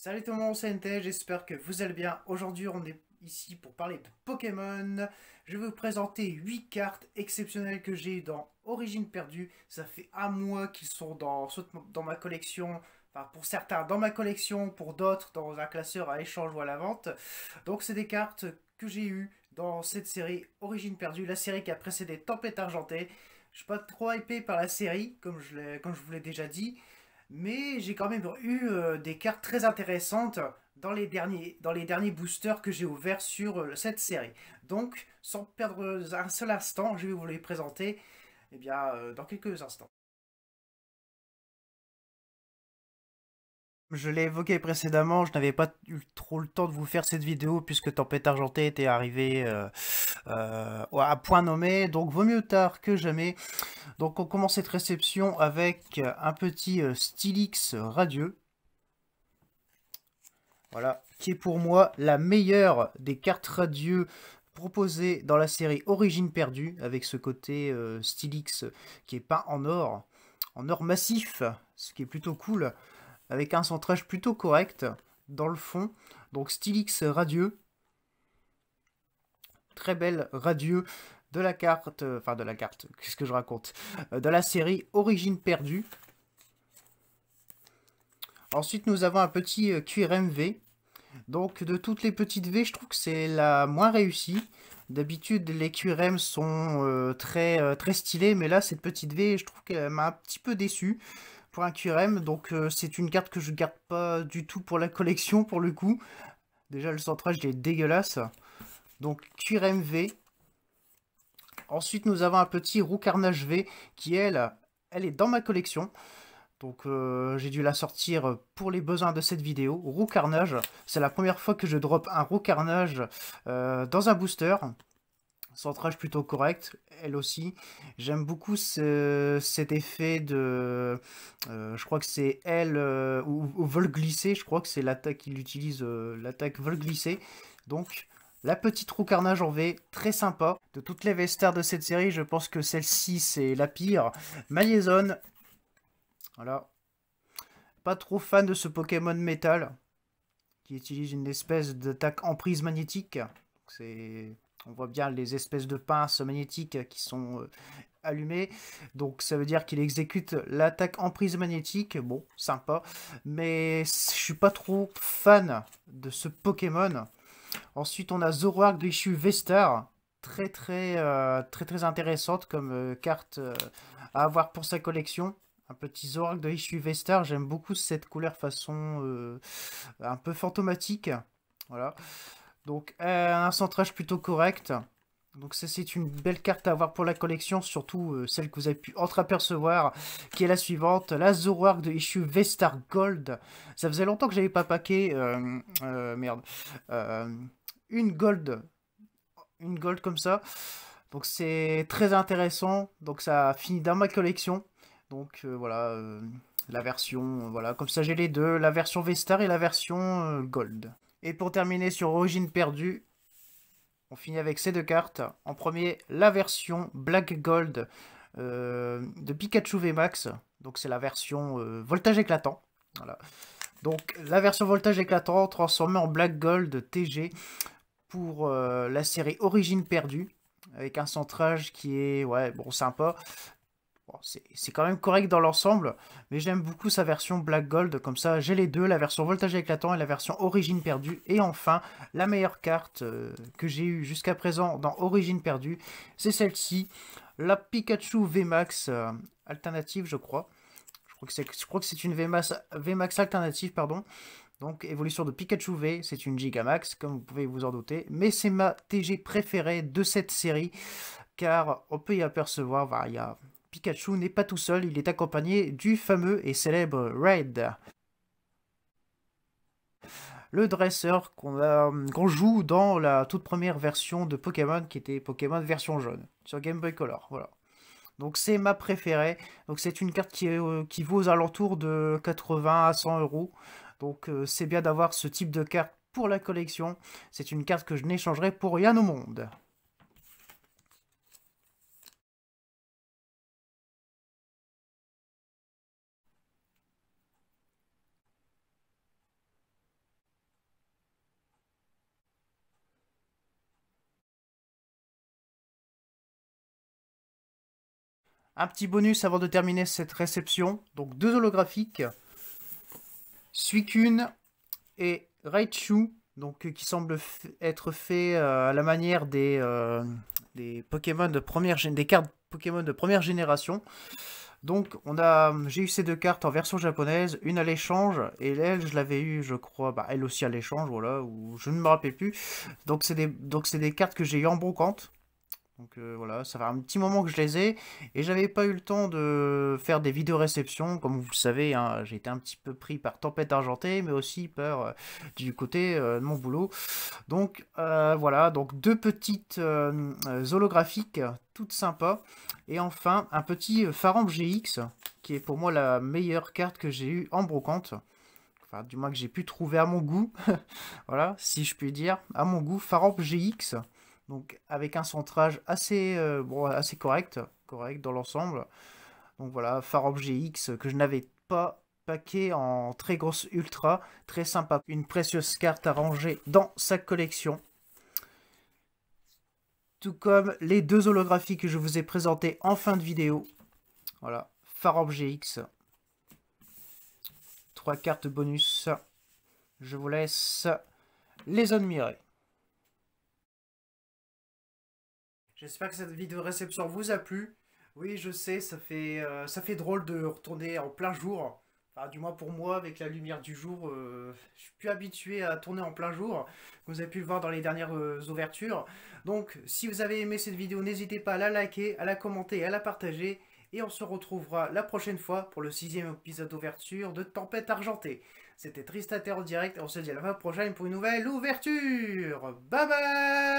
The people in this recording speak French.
Salut tout le monde, c'est NT, j'espère que vous allez bien. Aujourd'hui, on est ici pour parler de Pokémon. Je vais vous présenter 8 cartes exceptionnelles que j'ai dans Origine perdue. Ça fait un mois qu'ils sont dans ma collection. Enfin, pour certains dans ma collection, pour d'autres dans un classeur à échange ou à la vente. Donc, c'est des cartes que j'ai eues dans cette série Origine perdue, la série qui a précédé Tempête Argentée. Je suis pas trop hypé par la série, comme je vous l'ai déjà dit. Mais j'ai quand même eu des cartes très intéressantes dans les derniers boosters que j'ai ouverts sur cette série. Donc, sans perdre un seul instant, je vais vous les présenter dans quelques instants. Je l'ai évoqué précédemment, je n'avais pas eu trop le temps de vous faire cette vidéo puisque Tempête Argentée était arrivé à point nommé, donc vaut mieux tard que jamais. Donc on commence cette réception avec un petit Stylix radieux. Voilà, qui est pour moi la meilleure des cartes radieux proposées dans la série Origine perdue, avec ce côté Stylix qui est peint en or massif, ce qui est plutôt cool, avec un centrage plutôt correct dans le fond. Donc Stylix radieux, très belle radieux de la carte, qu'est-ce que je raconte, de la série Origine perdue. Ensuite nous avons un petit QRMV. Donc de toutes les petites V, je trouve que c'est la moins réussie. D'habitude, les QRM sont très stylés, mais là, cette petite V, je trouve qu'elle m'a un petit peu déçu pour un QRM. Donc c'est une carte que je garde pas du tout pour la collection, pour le coup. Déjà, le centrage est dégueulasse. Donc QRM V. Ensuite, nous avons un petit Roux Carnage V qui, elle est dans ma collection. Donc j'ai dû la sortir pour les besoins de cette vidéo. Roux Carnage, c'est la première fois que je drop un Roux Carnage dans un booster. Centrage plutôt correct, elle aussi. J'aime beaucoup cet effet de... je crois que c'est elle ou vol glissé, je crois que c'est l'attaque qu'il utilise, l'attaque vol glissé. Donc la petite Roux Carnage en V, très sympa. De toutes les V-stars de cette série, je pense que celle-ci c'est la pire. Ma liaison, voilà. Pas trop fan de ce Pokémon métal qui utilise une espèce d'attaque emprise magnétique. On voit bien les espèces de pinces magnétiques qui sont allumées. Donc ça veut dire qu'il exécute l'attaque emprise magnétique. Bon, sympa. Mais je suis pas trop fan de ce Pokémon. Ensuite, on a Zoroark de issue V-Star. Très intéressante comme carte à avoir pour sa collection. Un petit Zorak de issue V-Star, j'aime beaucoup cette couleur façon un peu fantomatique. Voilà. Donc un centrage plutôt correct. Donc ça c'est une belle carte à avoir pour la collection, surtout celle que vous avez pu entreapercevoir, qui est la suivante, la Zoroark de issue V-Star Gold. Ça faisait longtemps que j'avais pas packé, merde, euh, une gold, une gold comme ça. Donc c'est très intéressant, donc ça finit dans ma collection. Donc voilà, la version, voilà, comme ça j'ai les deux, la version V-Star et la version Gold. Et pour terminer sur Origine perdue, on finit avec ces deux cartes. En premier, la version Black Gold de Pikachu VMAX. Donc c'est la version voltage éclatant. Voilà. Donc la version voltage éclatant transformée en Black Gold TG pour la série Origine perdue. Avec un centrage qui est, ouais, bon, sympa. Bon, c'est quand même correct dans l'ensemble, mais j'aime beaucoup sa version Black Gold, comme ça j'ai les deux, la version voltage éclatant et la version origine perdue. Et enfin, la meilleure carte que j'ai eue jusqu'à présent dans Origine perdue, c'est celle-ci, la Pikachu VMAX alternative, je crois. Je crois que c'est une VMAX alternative, pardon. Donc évolution de Pikachu V, c'est une Gigamax, comme vous pouvez vous en douter. Mais c'est ma TG préférée de cette série, car on peut y apercevoir, bah, Pikachu n'est pas tout seul, il est accompagné du fameux et célèbre Red, le dresseur qu'on joue dans la toute première version de Pokémon, qui était Pokémon version jaune, sur Game Boy Color, voilà. Donc c'est ma préférée, donc c'est une carte qui vaut aux alentours de 80 à 100 euros, donc c'est bien d'avoir ce type de carte pour la collection, c'est une carte que je n'échangerai pour rien au monde. Un petit bonus avant de terminer cette réception. Donc 2 holographiques. Suicune et Raichu. Donc qui semblent être faits à la manière des Pokémon de des cartes Pokémon de première génération. Donc j'ai eu ces 2 cartes en version japonaise, une à l'échange, et elle je l'avais eu je crois, elle aussi à l'échange, voilà, ou je ne me rappelle plus. Donc c'est des cartes que j'ai eu en brocante. Donc voilà, ça fait un petit moment que je les ai, et j'avais pas eu le temps de faire des vidéos réception, comme vous le savez, hein, j'ai été un petit peu pris par Tempête Argentée, mais aussi par du côté de mon boulot. Donc voilà, donc 2 petites holographiques, toutes sympas. Et enfin, un petit Farambe GX, qui est pour moi la meilleure carte que j'ai eue en brocante. Enfin, du moins que j'ai pu trouver à mon goût. Voilà, si je puis dire. À mon goût, Farambe GX. Donc avec un centrage assez, assez correct dans l'ensemble. Donc voilà, Farambe GX que je n'avais pas paquet en très grosse ultra. Très sympa. Une précieuse carte à ranger dans sa collection. Tout comme les 2 holographies que je vous ai présentées en fin de vidéo. Voilà, Farambe GX. 3 cartes bonus. Je vous laisse les admirer. J'espère que cette vidéo réception vous a plu. Oui, je sais, ça fait drôle de retourner en plein jour. Enfin, du moins pour moi, avec la lumière du jour, je suis plus habitué à tourner en plein jour. Comme vous avez pu le voir dans les dernières ouvertures. Donc, si vous avez aimé cette vidéo, n'hésitez pas à la liker, à la commenter, à la partager. Et on se retrouvera la prochaine fois pour le 6e épisode d'ouverture de Tempête Argentée. C'était Tristater en direct et on se dit à la fois prochaine pour une nouvelle ouverture. Bye bye!